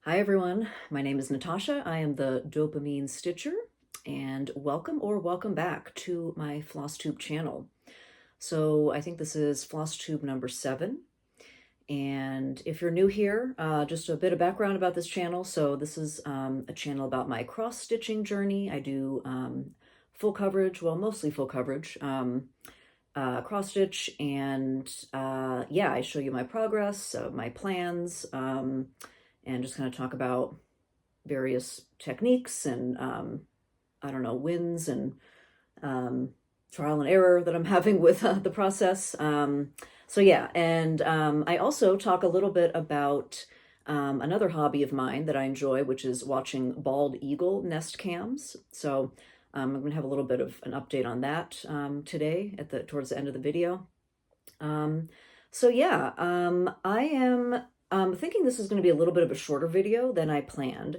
Hi everyone, my name is Natasha. I am the Dopamine Stitcher, and welcome back to my Flosstube channel. So I think this is Flosstube number 7, and if you're new here, just a bit of background about this channel. So this is a channel about my cross-stitching journey. I do full coverage, well, mostly full coverage, cross-stitch, and yeah, I show you my progress, my plans, and just kind of talk about various techniques and, I don't know, wins and trial and error that I'm having with the process. So yeah, and I also talk a little bit about another hobby of mine that I enjoy, which is watching bald eagle nest cams. So I'm going to have a little bit of an update on that today towards the end of the video. So yeah, I am thinking this is going to be a little bit of a shorter video than I planned.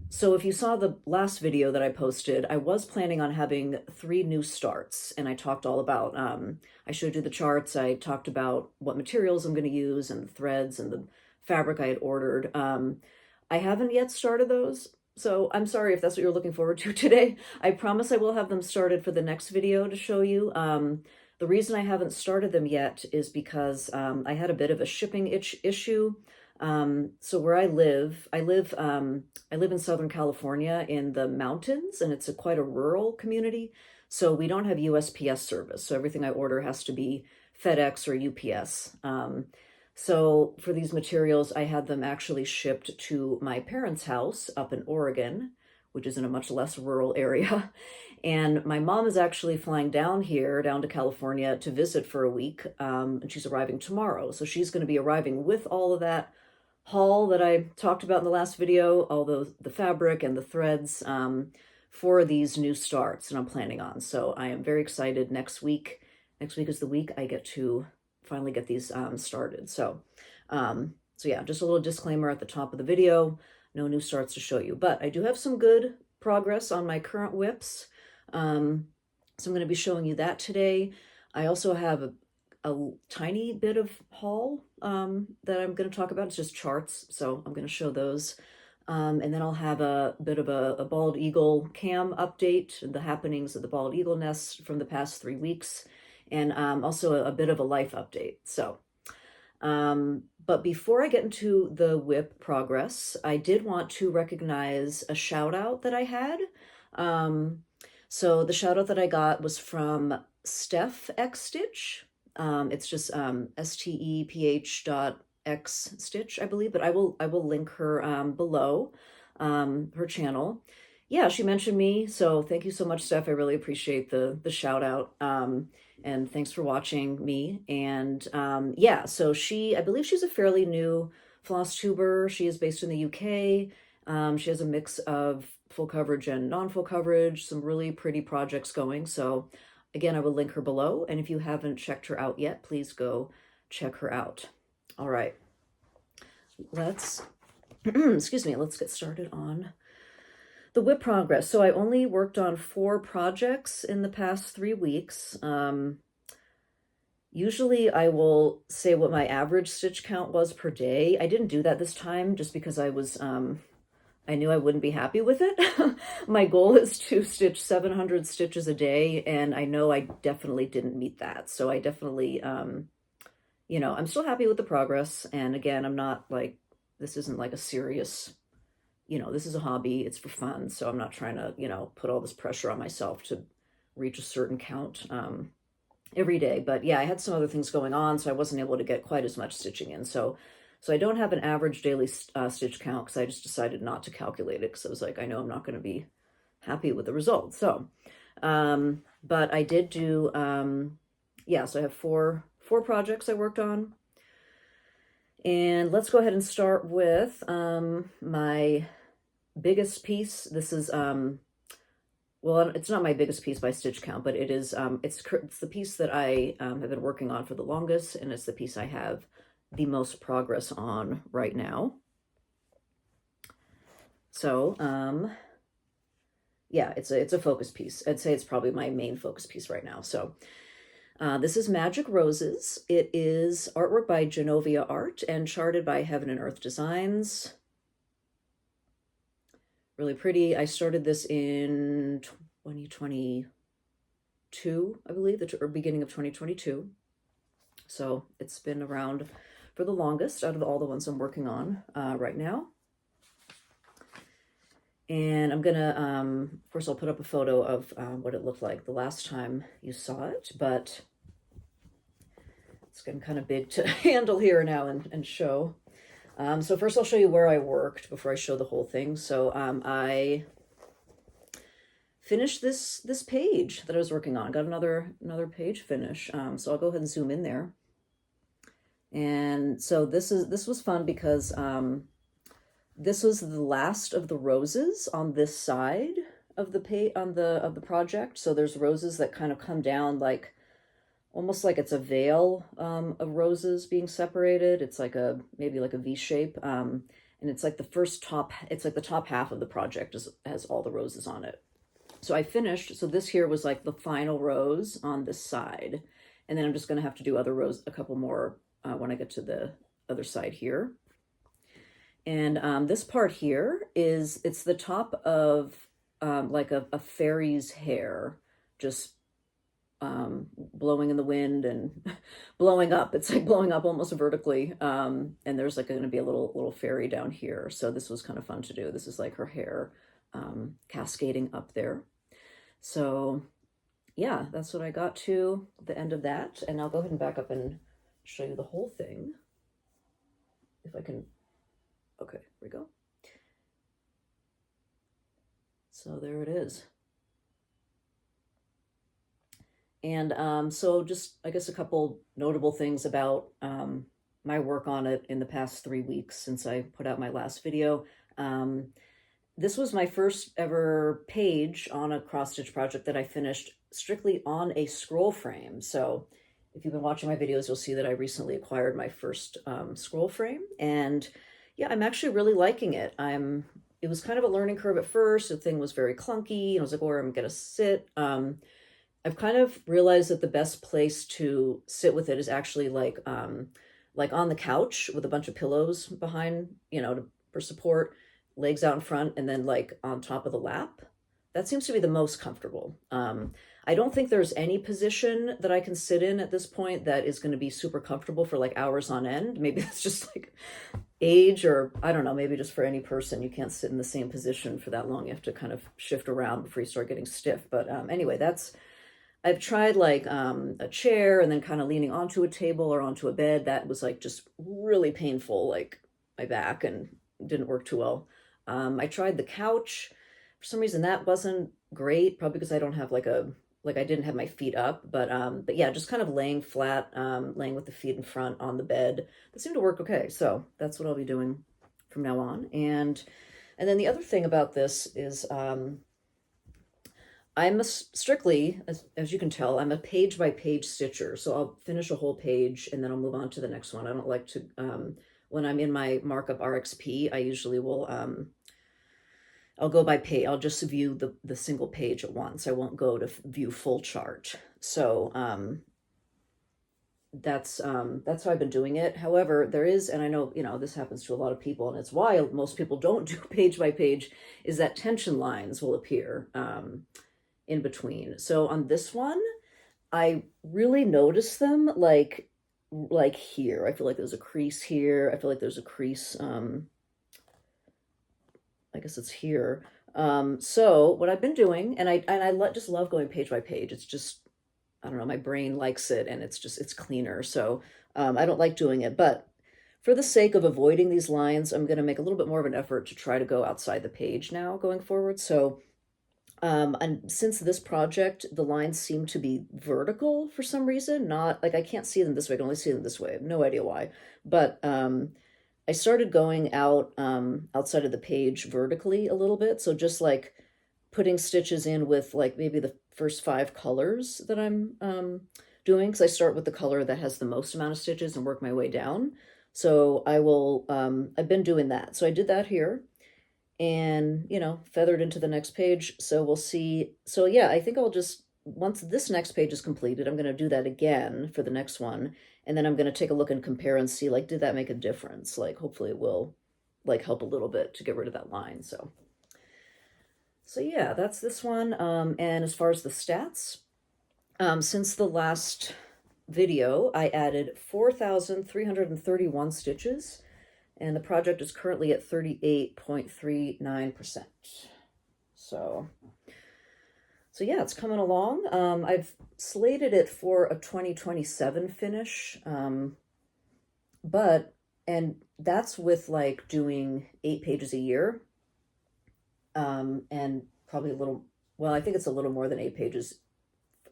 So if you saw the last video that I posted, I was planning on having 3 new starts, and I talked all about, I showed you the charts, I talked about what materials I'm going to use and the threads and the fabric I had ordered. I haven't yet started those, so I'm sorry if that's what you're looking forward to today. I promise I will have them started for the next video to show you. The reason I haven't started them yet is because I had a bit of a shipping issue. So where I live in Southern California in the mountains, and it's quite a rural community. So we don't have USPS service. So everything I order has to be FedEx or UPS. So for these materials, I had them actually shipped to my parents' house up in Oregon, which is in a much less rural area. And my mom is actually flying down to California to visit for a week. And she's arriving tomorrow. So she's going to be arriving with all of that haul that I talked about in the last video, all the fabric and the threads for these new starts that I'm planning on. So I am very excited. Next week is the week I get to finally get these started. So yeah, just a little disclaimer at the top of the video, no new starts to show you, but I do have some good progress on my current WIPs. So I'm going to be showing you that today. I also have a tiny bit of haul that I'm going to talk about. It's just charts, so I'm going to show those. And then I'll have a bit of a bald eagle cam update, the happenings of the bald eagle nest from the past 3 weeks, and also a bit of a life update. So, but before I get into the WIP progress, I did want to recognize a shout out that I had. So the shout out that I got was from Steph X Stitch. It's just steph.x stitch, I believe, but I will link her below, her channel. Yeah, she mentioned me, so thank you so much, Steph. I really appreciate the shout out. And thanks for watching me. And yeah, so I believe she's a fairly new Flosstuber. She is based in the UK. She has a mix of full coverage and non-full coverage, some really pretty projects going. So again, I will link her below. And if you haven't checked her out yet, please go check her out. All right, let's, excuse me, let's get started on the WIP progress. So I only worked on 4 projects in the past 3 weeks. Usually I will say what my average stitch count was per day. I didn't do that this time just because I knew I wouldn't be happy with it. My goal is to stitch 700 stitches a day, and I know I definitely didn't meet that. So I definitely, you know, I'm still happy with the progress. And again, I'm not like, this isn't like a serious, you know, this is a hobby, it's for fun. So I'm not trying to, you know, put all this pressure on myself to reach a certain count every day. But yeah, I had some other things going on, so I wasn't able to get quite as much stitching in. So I don't have an average daily stitch count because I just decided not to calculate it because I was like, I know I'm not going to be happy with the results. So, but I did do, yeah, so I have four projects I worked on. And let's go ahead and start with my biggest piece. This is, well, it's not my biggest piece by stitch count, but it is, it's the piece that I have been working on for the longest, and it's the piece I have the most progress on right now. So, yeah, it's a focus piece. I'd say it's probably my main focus piece right now. So, this is Magic Roses. It is artwork by Jenoviya Art and charted by Heaven and Earth Designs. really pretty. I started this in 2022, I believe, or beginning of 2022. So it's been around for the longest out of all the ones I'm working on right now. And I'm gonna, of course, I'll put up a photo of what it looked like the last time you saw it, but it's getting kind of big to handle here now and show. So first I'll show you where I worked before I show the whole thing. So I finished this page that I was working on. Got another page finish. So I'll go ahead and zoom in there. And so this was fun because this was the last of the roses on this side of the project. So there's roses that kind of come down like almost like it's a veil of roses being separated. It's like maybe like a V shape. And it's like it's like the top half of the project has all the roses on it. So I finished, so this here was like the final rose on this side. And then I'm just gonna have to do a couple more when I get to the other side here. And this part here it's the top of like a fairy's hair, just blowing in the wind and blowing up. It's like blowing up almost vertically. And there's like going to be a little fairy down here. So this was kind of fun to do. This is like her hair cascading up there. So yeah, that's what I got to the end of that. And I'll go ahead and back up and show you the whole thing. If I can, okay, here we go. So there it is. And so just, I guess, a couple notable things about my work on it in the past 3 weeks since I put out my last video. This was my first ever page on a cross-stitch project that I finished strictly on a scroll frame. So if you've been watching my videos, you'll see that I recently acquired my first scroll frame. And yeah, I'm actually really liking it. It was kind of a learning curve at first. The thing was very clunky. And I was like, where am I going to sit? I've kind of realized that the best place to sit with it is actually like on the couch with a bunch of pillows behind, for support, legs out in front, and then like on top of the lap. That seems to be the most comfortable. I don't think there's any position that I can sit in at this point that is going to be super comfortable for like hours on end. Maybe that's just like age, or I don't know, maybe just for any person, you can't sit in the same position for that long. You have to kind of shift around before you start getting stiff. But anyway, I've tried like a chair and then kind of leaning onto a table or onto a bed. That was like just really painful, like my back, and didn't work too well. I tried the couch. For some reason that wasn't great, probably because I don't have I didn't have my feet up, but yeah, just kind of laying flat, laying with the feet in front on the bed. That seemed to work okay. So that's what I'll be doing from now on. And then the other thing about this is, I'm strictly, as you can tell, I'm a page by page stitcher. So I'll finish a whole page and then I'll move on to the next one. I don't like to, when I'm in my markup RXP, I usually will, I'll go by page. I'll just view the single page at once. I won't go to view full chart. So that's how I've been doing it. However, there is, and I know, this happens to a lot of people, and it's why most people don't do page by page, is that tension lines will appear in between. So on this one, I really notice them like here. I feel like there's a crease here. I feel like there's a crease, I guess it's here. So what I've been doing, and I just love going page by page. It's just, I don't know, my brain likes it, and it's cleaner. So I don't like doing it, but for the sake of avoiding these lines, I'm going to make a little bit more of an effort to try to go outside the page now going forward. So and since this project, the lines seem to be vertical for some reason, not like I can't see them this way. I can only see them this way. I have no idea why, but I started going out outside of the page vertically a little bit. So just like putting stitches in with like maybe the first 5 colors that I'm doing, because I start with the color that has the most amount of stitches and work my way down. So I will, I've been doing that. So I did that here and, feathered into the next page. So we'll see. So yeah, I think I'll just, once this next page is completed, I'm going to do that again for the next one. And then I'm going to take a look and compare and see, like, did that make a difference? Like, hopefully it will, like, help a little bit to get rid of that line. So So yeah, that's this one. And as far as the stats, since the last video, I added 4,331 stitches, and the project is currently at 38.39%. So yeah, it's coming along. I've slated it for a 2027 finish, and that's with like doing 8 pages a year, and probably a little, well, I think it's a little more than 8 pages.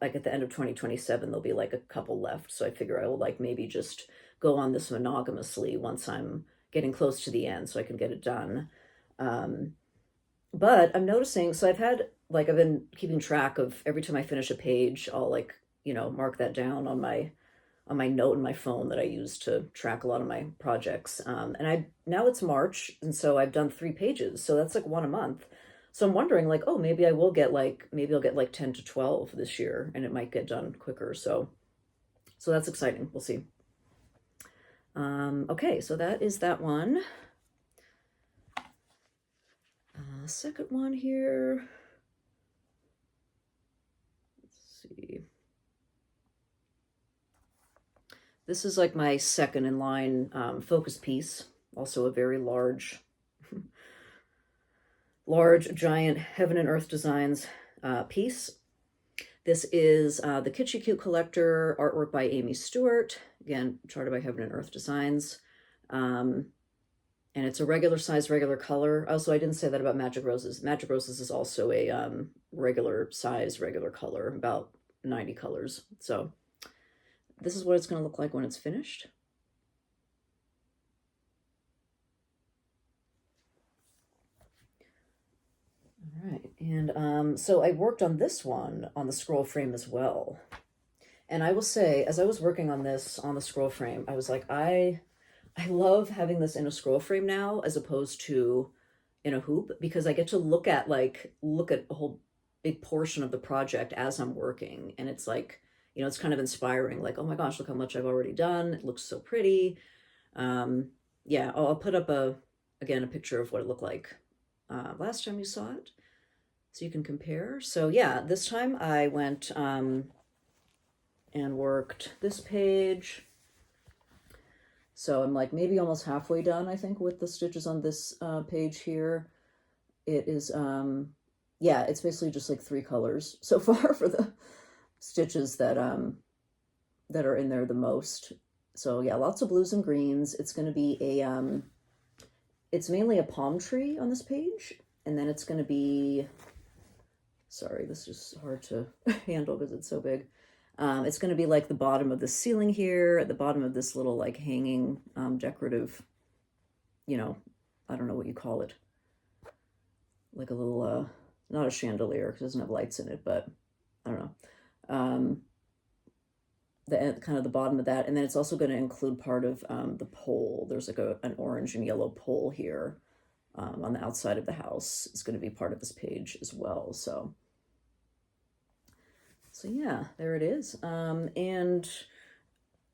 Like at the end of 2027, there'll be like a couple left. So I figure I will like maybe just go on this monogamously once I'm getting close to the end so I can get it done. But I'm noticing, so I've been keeping track of every time I finish a page, I'll like, mark that down on my note in my phone that I use to track a lot of my projects. And now it's March, and so I've done 3 pages. So that's like 1 a month. So I'm wondering like, oh, maybe I'll get like 10 to 12 this year, and it might get done quicker. So that's exciting. We'll see. Okay, so that is that one. Second one here. Let's see. This is like my second in line focus piece. Also a very large, giant Heaven and Earth Designs piece. This is the Kitschy Cute Collector, artwork by Aimee Stewart, again, charted by Heaven and Earth Designs. And it's a regular size, regular color. Also, I didn't say that about Magic Roses. Magic Roses is also a regular size, regular color, about 90 colors. So this is what it's going to look like when it's finished. All right, and so I worked on this one on the scroll frame as well. And I will say, as I was working on this on the scroll frame, I was like, I love having this in a scroll frame now as opposed to in a hoop, because I get to look at a whole big portion of the project as I'm working. And it's like, it's kind of inspiring, like, oh my gosh, look how much I've already done. It looks so pretty. Yeah, I'll put up again, a picture of what it looked like last time you saw it, so you can compare. So yeah, this time I went and worked this page. So I'm like maybe almost halfway done, I think, with the stitches on this page here. It is, yeah, it's basically just like 3 colors so far for the stitches that are in there the most. So yeah, lots of blues and greens. It's going to be it's mainly a palm tree on this page. And then it's going to be, sorry, this is hard to handle because it's so big. It's going to be like the bottom of the ceiling here, at the bottom of this little like hanging decorative, I don't know what you call it. Like a little, not a chandelier because it doesn't have lights in it, but I don't know. Kind of the bottom of that. And then it's also going to include part of the pole. There's like an orange and yellow pole here on the outside of the house. It's going to be part of this page as well. So yeah, there it is. And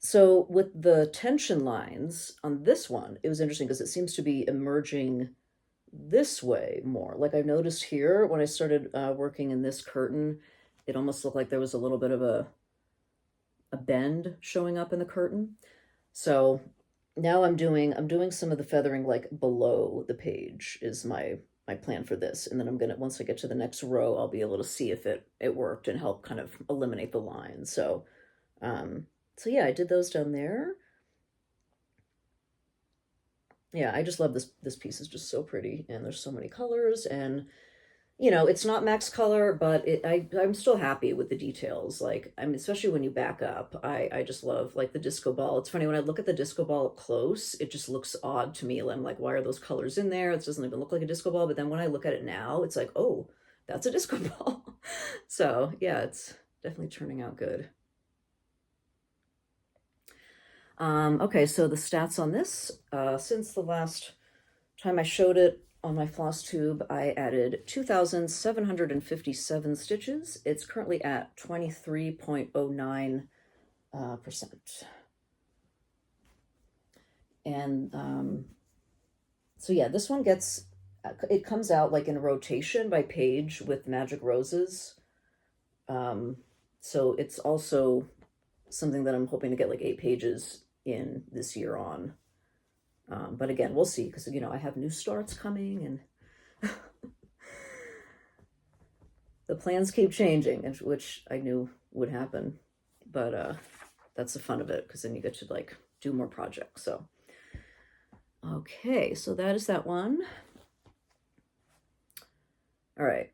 so with the tension lines on this one, it was interesting because it seems to be emerging this way more. Like I noticed here when I started working in this curtain, it almost looked like there was a little bit of a bend showing up in the curtain. So now I'm doing some of the feathering like below the page is my plan for this. And then I'm gonna, once I get to the next row, I'll be able to see if it worked and help kind of eliminate the lines. So yeah, I did those down there. Yeah, I just love this piece. Is just so pretty, and there's so many colors, and it's not max color, but I'm still happy with the details. Like, I mean, especially when you back up, I just love like the disco ball. It's funny when I look at the disco ball up close, it just looks odd to me. I'm like, why are those colors in there? It doesn't even look like a disco ball. But then when I look at it now, it's like, oh, that's a disco ball. So yeah, it's definitely turning out good. Okay, so the stats on this, since the last time I showed it on my floss tube, I added 2,757 stitches. It's currently at 23.09%. And so yeah, this one gets it comes out like in rotation by page with magic roses. So it's also something that I'm hoping to get like 8 pages in this year on. But again, we'll see, because, you know, I have new starts coming and the plans keep changing, which I knew would happen. But that's the fun of it, because then you get to like do more projects. So, okay, so that is that one. All right.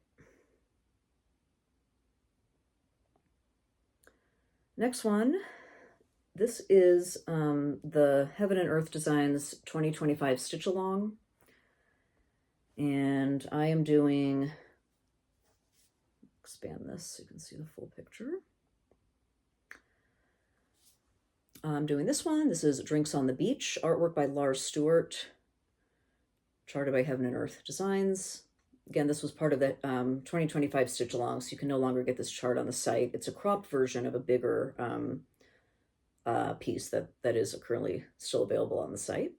Next one. This is the Heaven and Earth Designs 2025 Stitch Along. And I am doing, expand this so you can see the full picture. I'm doing this one. This is Drinks on the Beach, artwork by Lars, Stewart, charted by Heaven and Earth Designs. Again, this was part of the 2025 Stitch Along, so you can no longer get this chart on the site. It's a cropped version of a bigger piece that is currently still available on the site.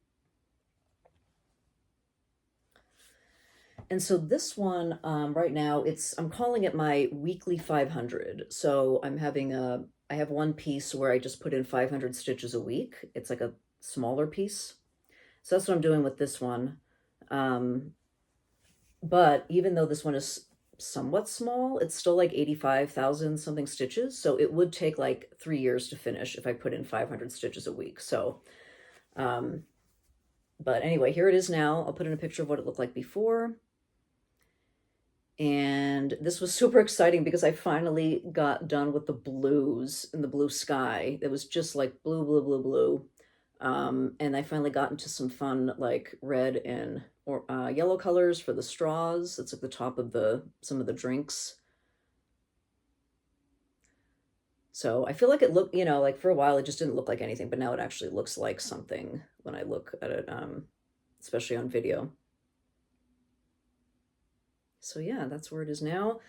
And so this one right now, I'm calling it my weekly 500. So I have one piece where I just put in 500 stitches a week. It's like a smaller piece. So that's what I'm doing with this one. But even though this one is somewhat small, it's still like 85,000 something stitches. So it would take like 3 years to finish if I put in 500 stitches a week. So, but anyway, here it is now. I'll put in a picture of what it looked like before. And this was super exciting because I finally got done with the blues in the blue sky. It was just like blue, blue, blue, blue. And I finally got into some fun like red and yellow colors for the straws. That's like the top of some of the drinks. So I feel like it looked, you know, like for a while it just didn't look like anything, but now it actually looks like something when I look at it, especially on video. So yeah, that's where it is now.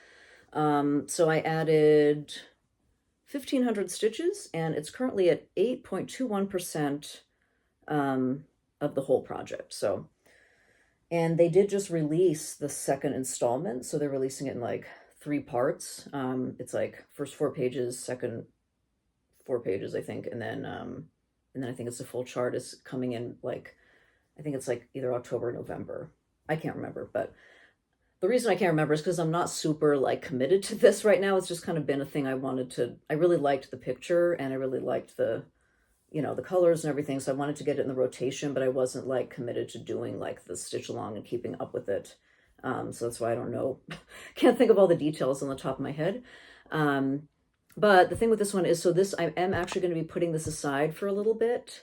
So I added 1,500 stitches, and it's currently at 8.21% of the whole project. So, and they did just release the second installment, so they're releasing it in like 3 parts. It's like first 4 pages, second 4 pages, I think, and then I think it's the full chart is coming in like, I think it's like either October or November. I can't remember, but the reason I can't remember is because I'm not super like committed to this right now. It's just kind of been a thing I really liked the picture, and I really liked the, you know, the colors and everything. So I wanted to get it in the rotation, but I wasn't like committed to doing like the stitch along and keeping up with it. So that's why I don't know, can't think of all the details on the top of my head. But the thing with this one is, so this, I am actually going to be putting this aside for a little bit.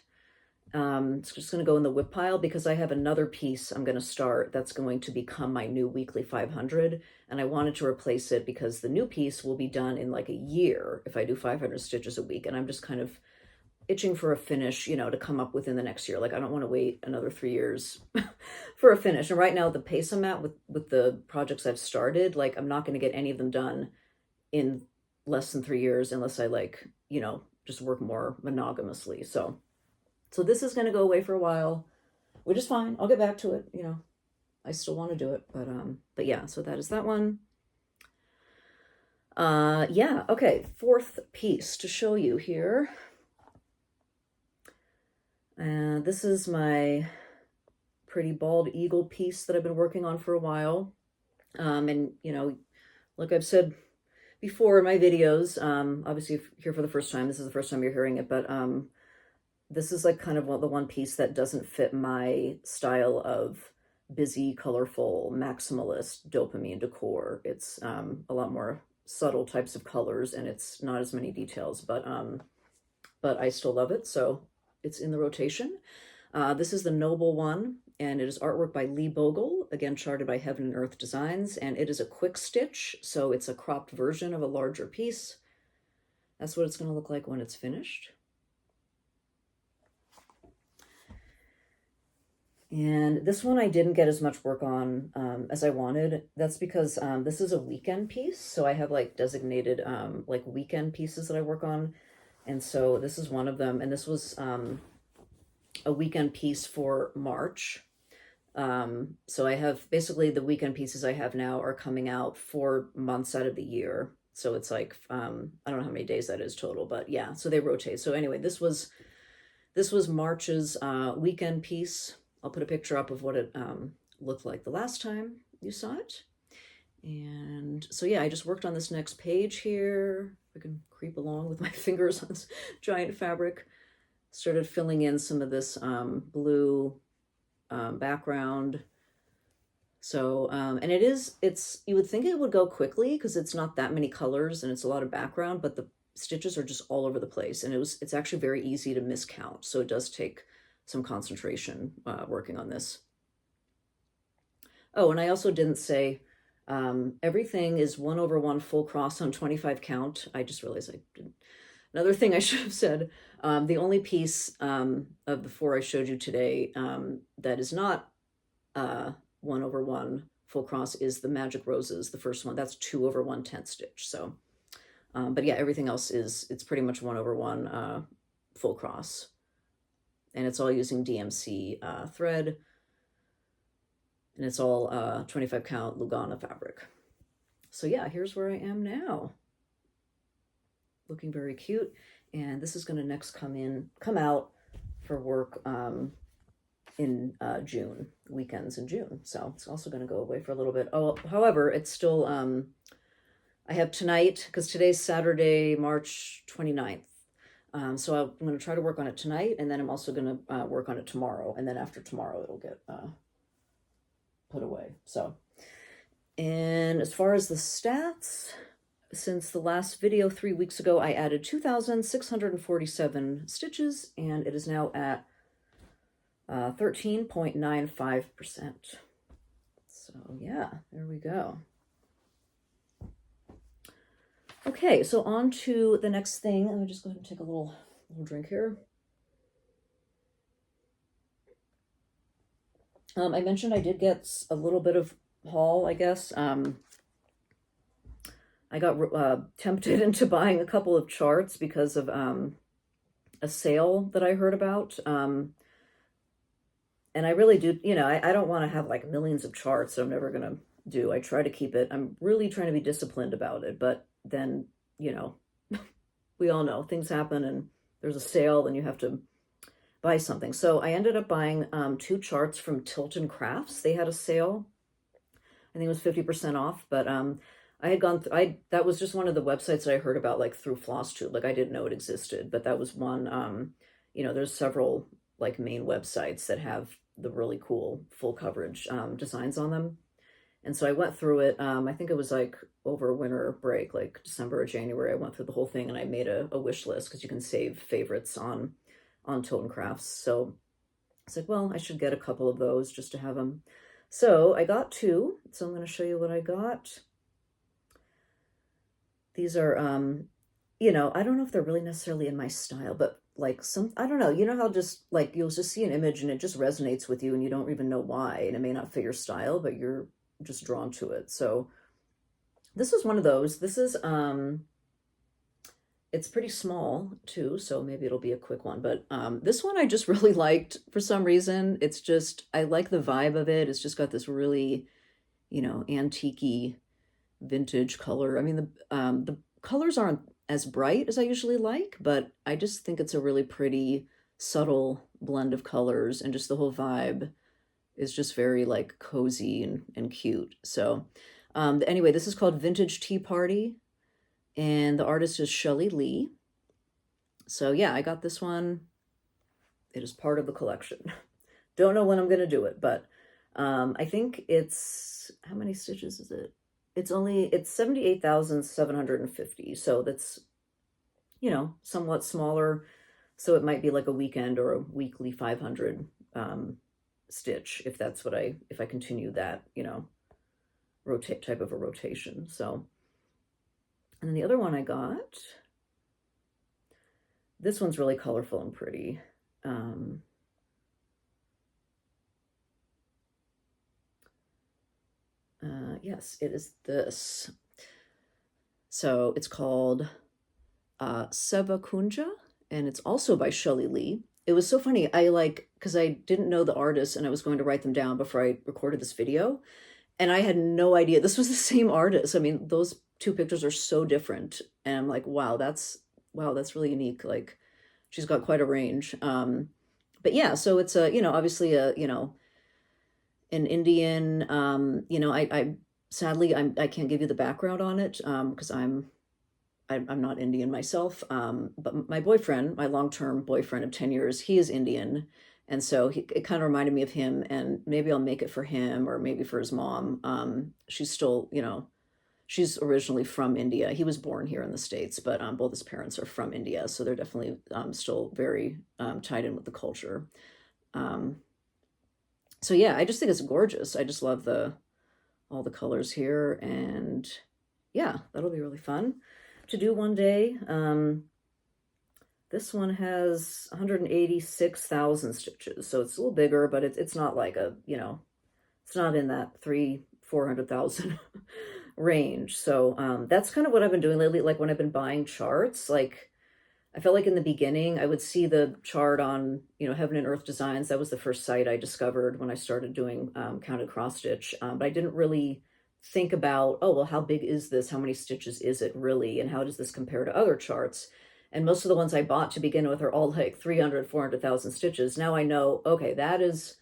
It's just going to go in the WIP pile because I have another piece I'm going to start that's going to become my new weekly 500, and I wanted to replace it because the new piece will be done in like a year if I do 500 stitches a week, and I'm just kind of itching for a finish, you know, to come up within the next year. Like I don't want to wait another 3 years for a finish. And right now the pace I'm at with the projects I've started, like I'm not going to get any of them done in less than 3 years unless I like, you know, just work more monogamously. So this is going to go away for a while, which is fine. I'll get back to it. You know, I still want to do it, but yeah, so that is that one. Yeah. Okay. 4th piece to show you here. And this is my pretty bald eagle piece that I've been working on for a while. And you know, like I've said before in my videos, obviously if you're here for the first time, this is the first time you're hearing it, but, this is like kind of the one piece that doesn't fit my style of busy, colorful, maximalist dopamine decor. It's a lot more subtle types of colors, and it's not as many details, but I still love it. So it's in the rotation. This is the Noble one, and it is artwork by Bogle, again charted by Heaven and Earth Designs, and it is a quick stitch, so it's a cropped version of a larger piece. That's what it's going to look like when it's finished. And this one I didn't get as much work on as I wanted. That's because this is a weekend piece. So I have like designated like weekend pieces that I work on. And so this is one of them. And this was a weekend piece for March. So I have basically the weekend pieces I have now are coming out 4 months out of the year. So it's like, I don't know how many days that is total, but yeah, so they rotate. So anyway, this was March's weekend piece. I'll put a picture up of what it looked like the last time you saw it. And so yeah, I just worked on this next page here. I can creep along with my fingers on this giant fabric. Started filling in some of this blue background. So, and it's, you would think it would go quickly because it's not that many colors and it's a lot of background, but the stitches are just all over the place. And it's actually very easy to miscount. So it does take some concentration working on this. Oh, and I also didn't say, everything is 1/1 full cross on 25 count. I just realized I didn't. Another thing I should have said, the only piece of the 4 I showed you today that is not 1/1 full cross is the Magic Roses, the first one. That's 2/1/10 stitch. So, but yeah, everything else it's pretty much 1/1 full cross. And it's all using DMC thread. And it's all 25 count Lugana fabric. So yeah, here's where I am now. Looking very cute. And this is going to next come out for work in June, weekends in June. So it's also going to go away for a little bit. Oh, however, it's still, I have tonight, because today's Saturday, March 29th. So I'm going to try to work on it tonight, and then I'm also going to work on it tomorrow. And then after tomorrow, it'll get put away. So, and as far as the stats, since the last video 3 weeks ago, I added 2,647 stitches, and it is now at 13.95%. So yeah, there we go. Okay, so on to the next thing. Let me just go ahead and take a little drink here. I mentioned I did get a little bit of haul, I guess. I got tempted into buying a couple of charts because of a sale that I heard about. And I really do, I don't want to have like millions of charts that I'm never going to do. I try to keep it. I'm really trying to be disciplined about it. But then, we all know things happen and there's a sale and you have to buy something. So I ended up buying 2 charts from Tilton Crafts. They had a sale. I think it was 50% off, but I had gone that was just one of the websites that I heard about, like through Flosstube. Like I didn't know it existed, but that was one. There's several like main websites that have the really cool full coverage designs on them. And so I went through it. I think it was like over winter break, like December or January. I went through the whole thing and I made a wish list because you can save favorites on Tilton Crafts. So I said, well, I should get a couple of those just to have them. So I got 2. So I'm going to show you what I got. These are, I don't know if they're really necessarily in my style, but like I don't know, how just like you'll just see an image and it just resonates with you and you don't even know why, and it may not fit your style, but you're just drawn to it. So this is one of those. This is, it's pretty small too, so maybe it'll be a quick one. But this one I just really liked for some reason. It's just, I like the vibe of it. It's just got this really, antique-y vintage color. I mean, the colors aren't as bright as I usually like, but I just think it's a really pretty, subtle blend of colors, and just the whole vibe is just very like cozy and cute. So anyway, this is called Vintage Tea Party, and the artist is Shelley Lee. So yeah, I got this one. It is part of the collection. Don't know when I'm going to do it, but I think it's, how many stitches is it? It's 78,750. So that's, somewhat smaller. So it might be like a weekend or a weekly 500 stitch, if that's what if I continue that, rotate type of a rotation. So, and then the other one I got, this one's really colorful and pretty. Yes, it is this. So it's called Seva Kunja, and it's also by Shelley Lee. it was so funny. Because I didn't know the artist and I was going to write them down before I recorded this video. And I had no idea this was the same artist. I mean, those two pictures are so different. And I'm like, wow, that's really unique. Like, she's got quite a range. But yeah, so it's obviously an Indian, I sadly, I can't give you the background on it, because I'm not Indian myself. But my boyfriend, my long-term boyfriend of 10 years, he is Indian. And so it kind of reminded me of him, and maybe I'll make it for him or maybe for his mom. She's still, she's originally from India. He was born here in the States, but both his parents are from India. So they're definitely still very tied in with the culture. So yeah, I just think it's gorgeous. I just love all the colors here, and yeah, that'll be really fun to do one day. This one has 186,000 stitches, so it's a little bigger, but it's not like it's not in that 400,000 range. So that's kind of what I've been doing lately. Like when I've been buying charts, like I felt like in the beginning I would see the chart on, Heaven and Earth Designs. That was the first site I discovered when I started doing counted cross stitch. But I didn't really think about, oh, well, how big is this? How many stitches is it really? And how does this compare to other charts? And most of the ones I bought to begin with are all like 300, 400,000 stitches. Now I know, okay, that's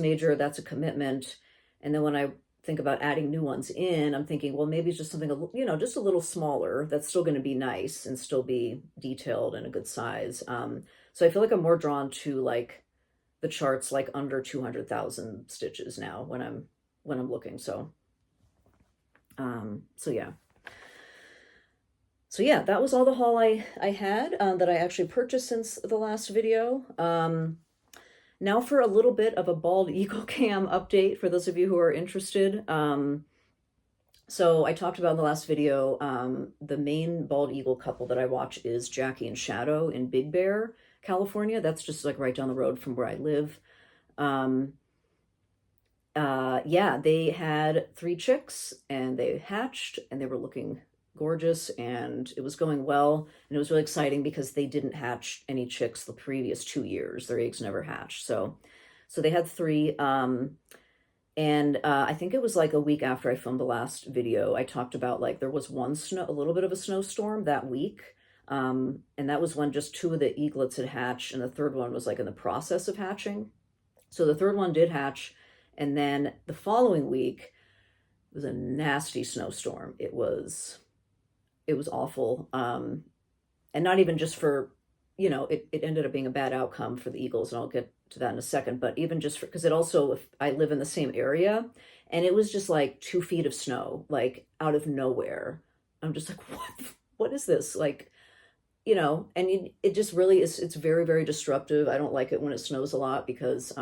major, that's a commitment. And then when I think about adding new ones in, I'm thinking, well, maybe it's just something, just a little smaller that's still going to be nice and still be detailed and a good size. So I feel like I'm more drawn to like the charts like under 200,000 stitches now when I'm looking. So yeah. So yeah, that was all the haul I had that I actually purchased since the last video. Now for a little bit of a bald eagle cam update for those of you who are interested. So I talked about in the last video, the main bald eagle couple that I watch is Jackie and Shadow in Big Bear, California. That's just like right down the road from where I live. Yeah, they had 3 chicks and they hatched and they were looking gorgeous and it was going well, and it was really exciting because they didn't hatch any chicks the previous 2 years. Their eggs never hatched. So they had 3, and I think it was like a week after I filmed the last video, I talked about like there was a little bit of a snowstorm that week, and that was when just 2 of the eaglets had hatched and the third one was like in the process of hatching. So the third one did hatch, and then the following week it was a nasty snowstorm. It was awful. And not even just for, it ended up being a bad outcome for the eagles, and I'll get to that in a second, but even just because it also, if I live in the same area, and it was just like 2 feet of snow, like out of nowhere. I'm just like, what is this? Like, and it just really is, it's very, very disruptive. I don't like it when it snows a lot because,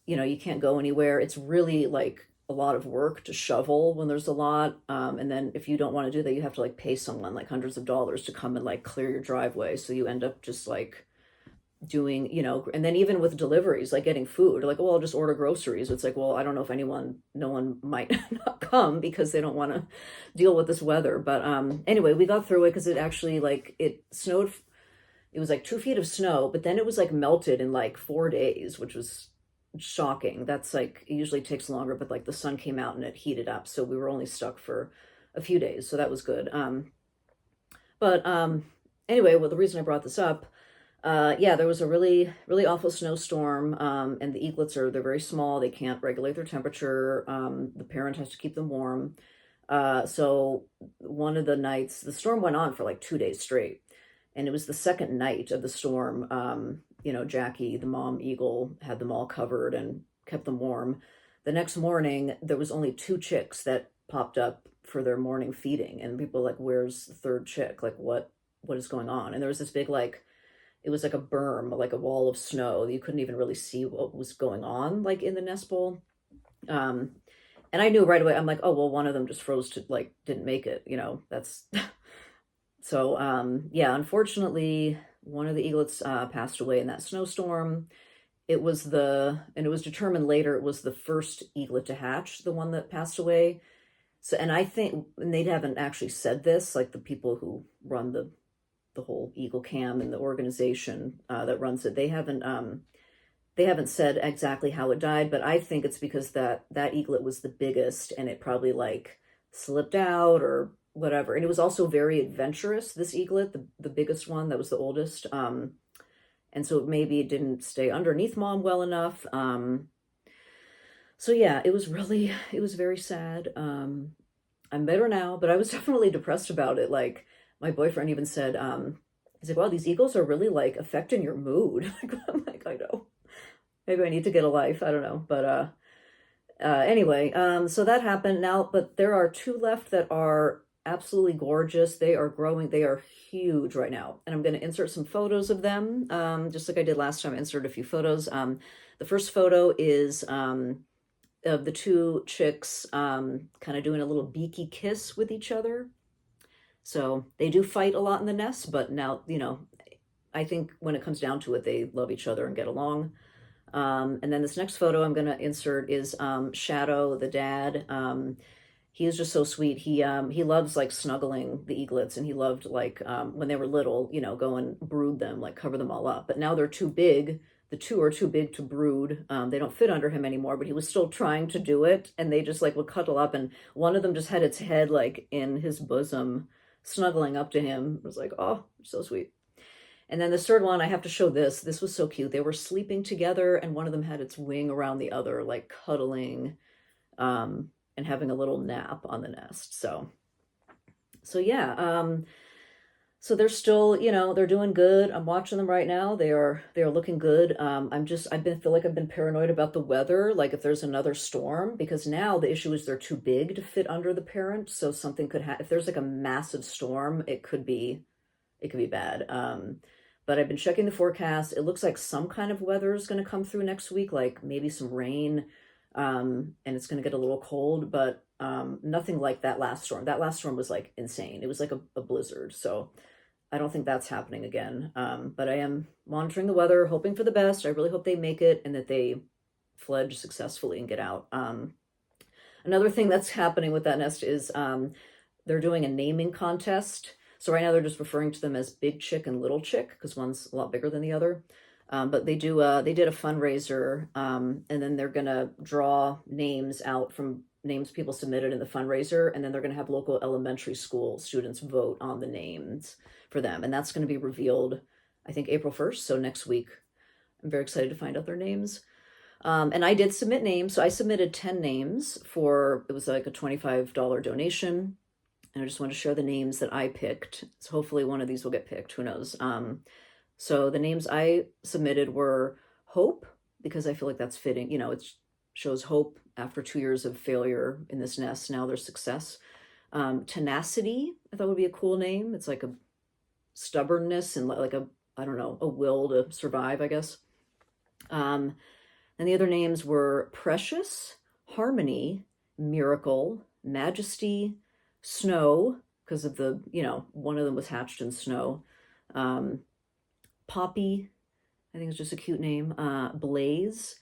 you can't go anywhere. It's really like a lot of work to shovel when there's a lot. And then if you don't want to do that, you have to like pay someone like hundreds of dollars to come and like clear your driveway. So you end up just like doing, and then even with deliveries, like getting food, like, well, I'll just order groceries. It's like, well, I don't know if no one might not come because they don't want to deal with this weather. But anyway, we got through it because it actually like, it snowed. It was like 2 feet of snow, but then it was like melted in like 4 days, which was shocking. That's like, it usually takes longer, but like the sun came out and it heated up, so we were only stuck for a few days, so that was good. But anyway, well, the reason I brought this up, yeah, there was a really, really awful snowstorm, and the eaglets they're very small, they can't regulate their temperature. The parent has to keep them warm. So one of the nights, the storm went on for like 2 days straight, and it was the second night of the storm. Jackie, the mom eagle, had them all covered and kept them warm. The next morning, there was only 2 chicks that popped up for their morning feeding. And people were like, where's the third chick? Like, what is going on? And there was this big, like, it was like a berm, like a wall of snow. You couldn't even really see what was going on, like, in the nest bowl. And I knew right away, I'm like, oh, well, one of them just froze to, like, didn't make it, that's... So, yeah, unfortunately, one of the eaglets passed away in that snowstorm. It was determined later it was the first eaglet to hatch, the one that passed away. So, and I think, and they haven't actually said this, like the people who run the the whole Eagle Cam and the organization that runs it. They haven't said exactly how it died, but I think it's because that eaglet was the biggest and it probably like slipped out or whatever. And it was also very adventurous, this eaglet, the biggest one that was the oldest. And so maybe it didn't stay underneath mom well enough. So yeah, it was very sad. I'm better now, but I was definitely depressed about it. Like my boyfriend even said, he's like, wow, these eagles are really like affecting your mood. I'm like, I know. Maybe I need to get a life. I don't know. But anyway, so that happened now, but there are two left that are absolutely gorgeous. They are growing. They are huge right now. And I'm going to insert some photos of them. Just like I did last time, I inserted a few photos. The first photo is of the two chicks kind of doing a little beaky kiss with each other. So they do fight a lot in the nest, but now, you know, I think when it comes down to it, they love each other and get along. And then this next photo I'm going to insert is Shadow, the dad. He is just so sweet. He loves like snuggling the eaglets, and he loved like when they were little, you know, go and brood them, like cover them all up. But now they're too big. The two are too big to brood. They don't fit under him anymore, but he was still trying to do it, and they just like would cuddle up, and one of them just had its head like in his bosom, snuggling up to him. It was like, oh, so sweet. And then the third one, I have to show this. This was so cute. They were sleeping together, and one of them had its wing around the other, like cuddling, and having a little nap on the nest. So yeah. So they're still, you know, they're doing good. I'm watching them right now. They are looking good. Feel like I've been paranoid about the weather, like if there's another storm, because now the issue is they're too big to fit under the parent. So something could happen. If there's like a massive storm, it could be bad. But I've been checking the forecast. It looks like some kind of weather is going to come through next week, like maybe some rain, and it's going to get a little cold, but nothing like that last storm. That last storm was like insane. It was like a blizzard. So I don't think that's happening again. But I am monitoring the weather, hoping for the best. I really hope they make it and that they fledge successfully and get out. Another thing that's happening with that nest is they're doing a naming contest. So right now they're just referring to them as Big Chick and Little Chick because one's a lot bigger than the other. But they did a fundraiser, and then they're gonna draw names out from names people submitted in the fundraiser, and then they're gonna have local elementary school students vote on the names for them, and that's gonna be revealed, I think, April 1st, so next week. I'm very excited to find out their names. And I did submit names, so I submitted 10 names it was like a $25 donation. And I just want to share the names that I picked. So hopefully one of these will get picked. Who knows? So the names I submitted were Hope, because I feel like that's fitting. You know, it shows hope after 2 years of failure in this nest. Now there's success. Tenacity, I thought would be a cool name. It's like a stubbornness and like I don't know, a will to survive, I guess. And the other names were Precious, Harmony, Miracle, Majesty, Snow, because of the, you know, one of them was hatched in snow. Poppy, I think it's just a cute name. Blaze,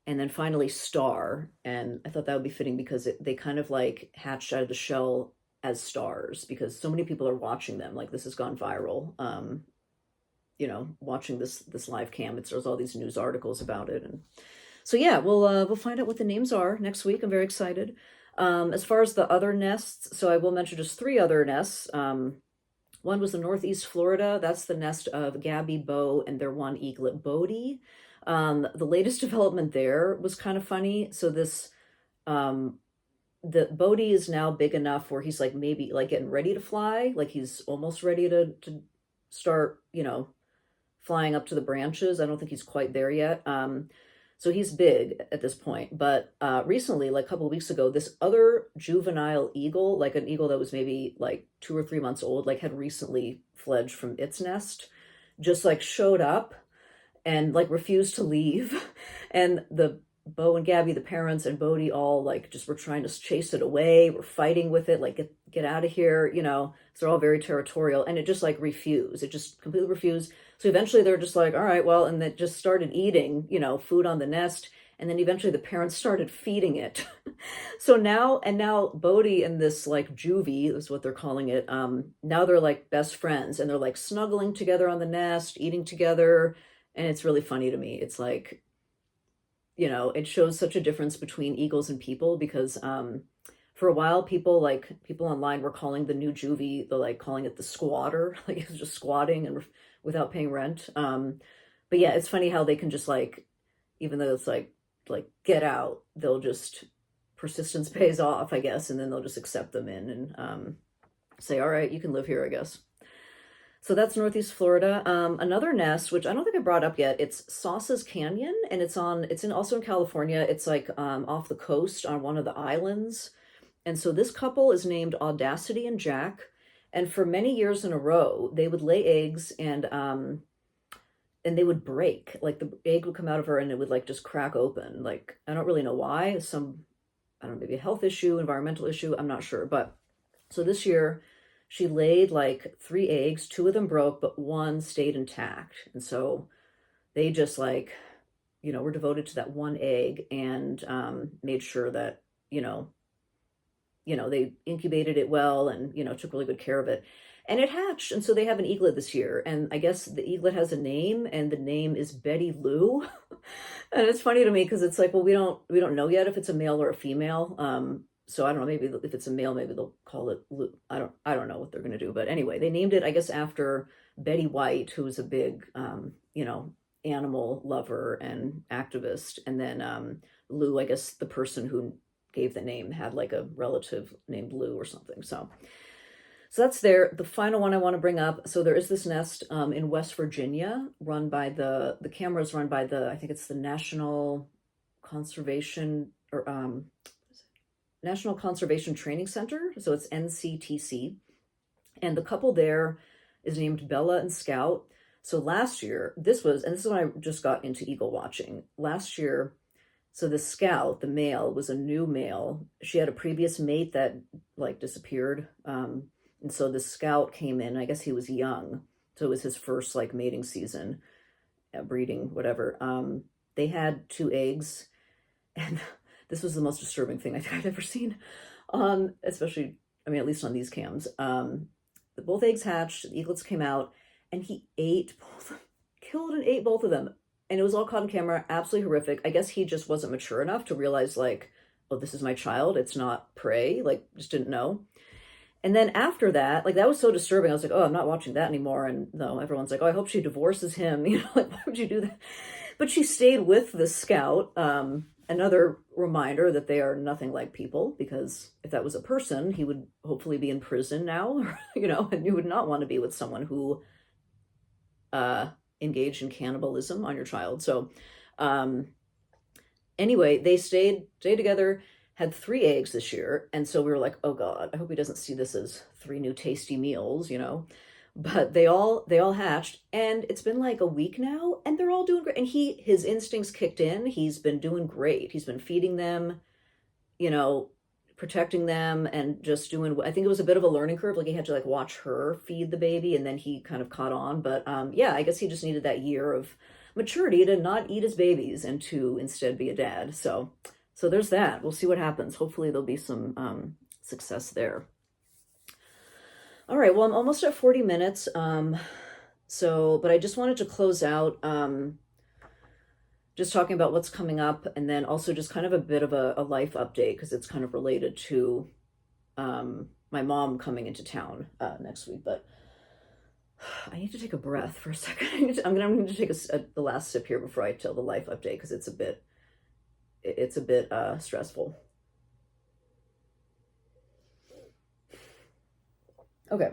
and then finally Star. And I thought that would be fitting because they kind of like hatched out of the shell as stars, because so many people are watching them. Like this has gone viral. You know, watching this live cam. There's all these news articles about it, and so yeah, we'll find out what the names are next week. I'm very excited. As far as the other nests, so I will mention just 3 other nests. One was the Northeast Florida. That's the nest of Gabby, Bo, and their one eaglet, Bodie. The latest development there was kind of funny. So the Bodie is now big enough where he's like maybe like getting ready to fly. Like he's almost ready to start, you know, flying up to the branches. I don't think he's quite there yet. So he's big at this point, but recently, like a couple of weeks ago, this other juvenile eagle, like an eagle that was maybe like 2 or 3 months old, like had recently fledged from its nest, just like showed up and like refused to leave. And the Bo and Gabby, the parents, and Bodie all like just were trying to chase it away. We're fighting with it, like get out of here, you know. So they're all very territorial, and it just like refused. It just completely refused. So eventually they're just like, all right, well, and they just started eating, you know, food on the nest. And then eventually the parents started feeding it. So now Bodhi and this like juvie is what they're calling it. Now they're like best friends and they're like snuggling together on the nest, eating together. And it's really funny to me. It's like, it shows such a difference between eagles and people because for a while people online were calling the new juvie, they're like calling it the squatter, like it was just squatting and without paying rent. But yeah, it's funny how they can just like, even though it's like get out, they'll just persistence pays off, I guess, and then they'll just accept them in and say, all right, you can live here, I guess. So that's Northeast Florida. Another nest, which I don't think I brought up yet, it's Sauce's Canyon, and also in California. It's like off the coast on one of the islands. And so this couple is named Audacity and Jack. And for many years in a row, they would lay eggs and they would break. Like the egg would come out of her and it would like just crack open. Like, I don't really know why. I don't know, maybe a health issue, environmental issue, I'm not sure. But so this year she laid like 3 eggs, 2 of them broke, but 1 stayed intact. And so they just like, were devoted to that 1 egg and made sure that, they incubated it well and, took really good care of it. And it hatched. And so they have an eaglet this year. And I guess the eaglet has a name and the name is Betty Lou. And it's funny to me because it's like, well, we don't know yet if it's a male or a female. So I don't know, maybe if it's a male, maybe they'll call it Lou. I don't know what they're going to do. But anyway, they named it, I guess, after Betty White, who was a big, animal lover and activist. And then Lou, I guess the person who gave the name had like a relative named Lou or something. So that's there. The final one I want to bring up. So there is this nest in West Virginia run by the cameras run by I think it's the National Conservation National Conservation Training Center. So it's NCTC. And the couple there is named Bella and Scout. So last year, this is when I just got into eagle watching. Last year, so the Scout, the male, was a new male. She had a previous mate that like disappeared. And so the Scout came in, I guess he was young. So it was his first like mating season, breeding, whatever. They had 2 eggs and this was the most disturbing thing I think I've ever seen. Especially, at least on these cams. Both eggs hatched, the eaglets came out and he ate both of them, killed and ate both of them. And it was all caught on camera, absolutely horrific. I guess he just wasn't mature enough to realize like, oh, this is my child. It's not prey, like just didn't know. And then after that, like that was so disturbing. I was like, oh, I'm not watching that anymore. And no, everyone's like, oh, I hope she divorces him. Like, why would you do that? But she stayed with the Scout. Another reminder that they are nothing like people, because if that was a person, he would hopefully be in prison now, and you would not want to be with someone who engaged in cannibalism on your child. So anyway, they stayed together, had 3 eggs this year. And so we were like, oh God, I hope he doesn't see this as 3 new tasty meals, but they all hatched and it's been like a week now and they're all doing great. And his instincts kicked in. He's been doing great. He's been feeding them, protecting them and just doing, I think it was a bit of a learning curve. Like he had to like watch her feed the baby and then he kind of caught on. But yeah, I guess he just needed that year of maturity to not eat his babies and to instead be a dad. So there's that. We'll see what happens. Hopefully there'll be some success there. All right, well, I'm almost at 40 minutes. But I just wanted to close out just talking about what's coming up and then also just kind of a bit of a life update because it's kind of related to my mom coming into town next week. But I need to take a breath for a second. I'm going to take the last sip here before I tell the life update because it's a bit stressful. Okay.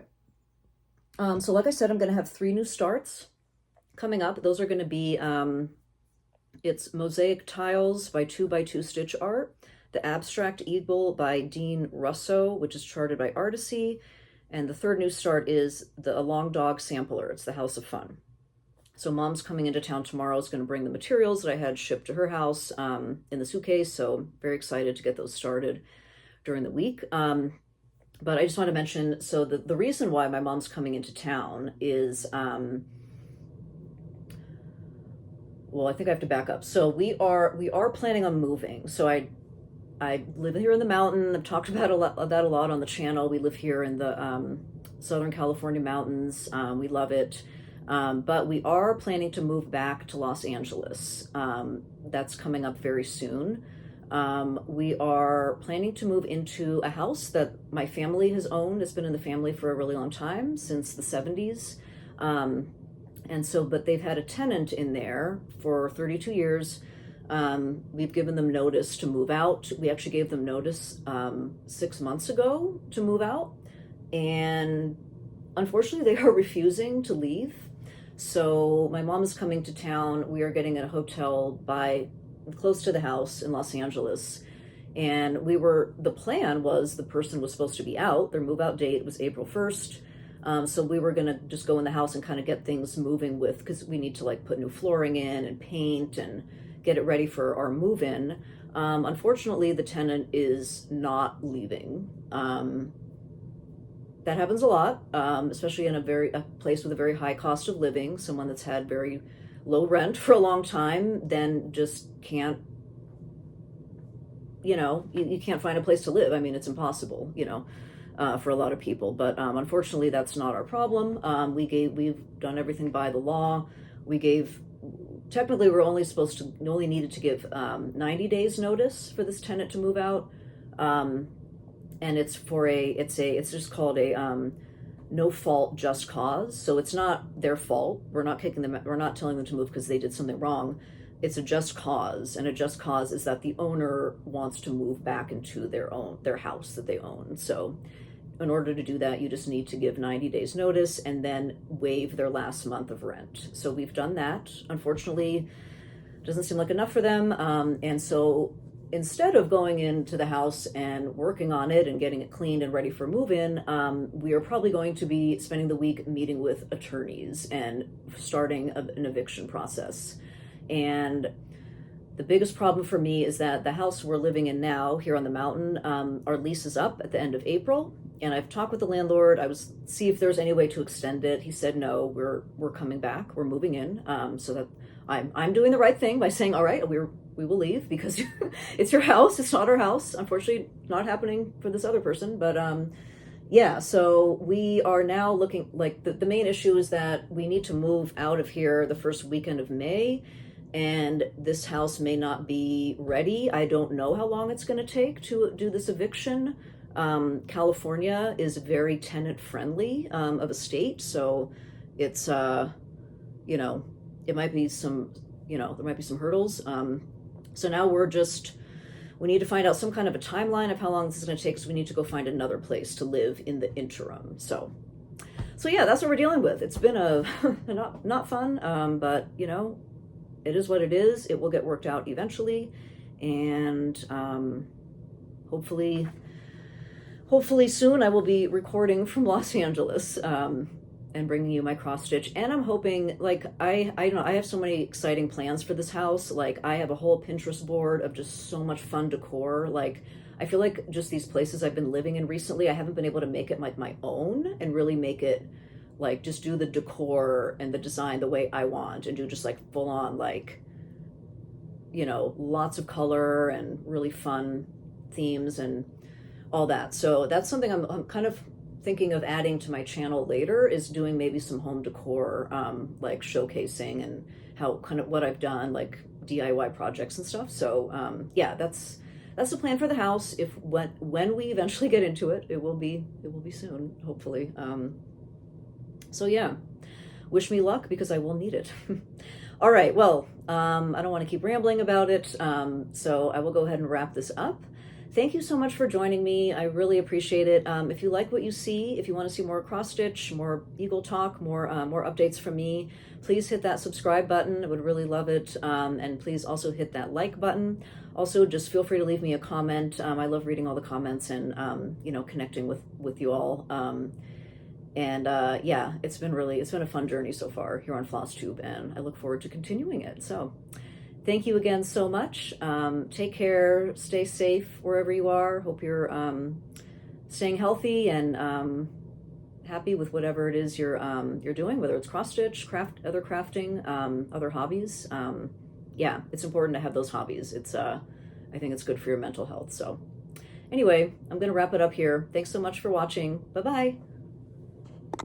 So like I said, I'm going to have 3 new starts coming up. Those are going to be, it's Mosaic Tiles by 2x2 Stitch Art, the Abstract Eagle by Dean Russo, which is charted by Artisy, and the 3rd new start is the Long Dog Sampler. It's the House of Fun. So mom's coming into town tomorrow. Is going to bring the materials that I had shipped to her house in the suitcase. So I'm very excited to get those started during the week. But I just want to mention, so the reason why my mom's coming into town is well, I think I have to back up. So we are planning on moving. So I live here in the mountain. I've talked about that a lot on the channel. We live here in the Southern California mountains. We love it. But we are planning to move back to Los Angeles. That's coming up very soon. We are planning to move into a house that my family has owned. It's been in the family for a really long time, since the 70s. And so, but they've had a tenant in there for 32 years. We've given them notice to move out. We actually gave them notice 6 months ago to move out. And unfortunately, they are refusing to leave. So my mom is coming to town. We are getting a hotel close to the house in Los Angeles. And the plan was the person was supposed to be out. Their move out date was April 1st. So we were going to just go in the house and kind of get things moving because we need to like put new flooring in and paint and get it ready for our move in. Unfortunately, the tenant is not leaving. That happens a lot, especially in a place with a very high cost of living. Someone that's had very low rent for a long time, then just can't, you can't find a place to live. I mean, it's impossible, for a lot of people. But unfortunately, that's not our problem. We've done everything by the law. Technically, we only needed to give 90 days notice for this tenant to move out. And it's just called a no fault just cause. So it's not their fault. We're not telling them to move because they did something wrong. It's a just cause, and a just cause is that the owner wants to move back into their house that they own. So in order to do that, you just need to give 90 days notice and then waive their last month of rent. So we've done that. Unfortunately, it doesn't seem like enough for them. And so instead of going into the house and working on it and getting it cleaned and ready for move-in, we are probably going to be spending the week meeting with attorneys and starting an eviction process. And the biggest problem for me is that the house we're living in now here on the mountain, our lease is up at the end of April. And I've talked with the landlord. See if there's any way to extend it. He said, no, we're coming back. We're moving in. So that I'm doing the right thing by saying, all right, we will leave because it's your house. It's not our house. Unfortunately, not happening for this other person. But yeah, so we are now looking, like the main issue is that we need to move out of here the first weekend of May. And this house may not be ready. I don't know how long it's going to take to do this eviction. California is very tenant friendly of a state, so it's it might be some there might be some hurdles. So now we need to find out some kind of a timeline of how long this is going to take, because we need to go find another place to live in the interim. So yeah, that's what we're dealing with. It's been not fun, but it is what it is. It will get worked out eventually, and hopefully soon I will be recording from Los Angeles and bringing you my cross stitch. And I'm hoping, like, I don't know, I have so many exciting plans for this house. Like, I have a whole Pinterest board of just so much fun decor. Like, I feel like just these places I've been living in recently, I haven't been able to make it like my own and really make it like just do the decor and the design the way I want, and do just like full on, like, lots of color and really fun themes and all that. So that's something I'm kind of thinking of adding to my channel later, is doing maybe some home decor, like showcasing and how kind of what I've done, like DIY projects and stuff. So yeah, that's the plan for the house. When we eventually get into it, it will be soon, hopefully. So yeah, wish me luck because I will need it. All right, well, I don't want to keep rambling about it, so I will go ahead and wrap this up. Thank you so much for joining me. I really appreciate it. If you like what you see, if you want to see more cross stitch, more eagle talk, more updates from me, please hit that subscribe button. I would really love it. And please also hit that like button. Also, just feel free to leave me a comment. I love reading all the comments and connecting with you all. Yeah, it's been a fun journey so far here on Flosstube, and I look forward to continuing it. So thank you again so much. Take care, stay safe wherever you are. Hope you're staying healthy and happy with whatever it is you're doing, whether it's cross stitch, other crafting, other hobbies. Yeah, it's important to have those hobbies. I think it's good for your mental health. So anyway, I'm going to wrap it up here. Thanks so much for watching. Bye bye.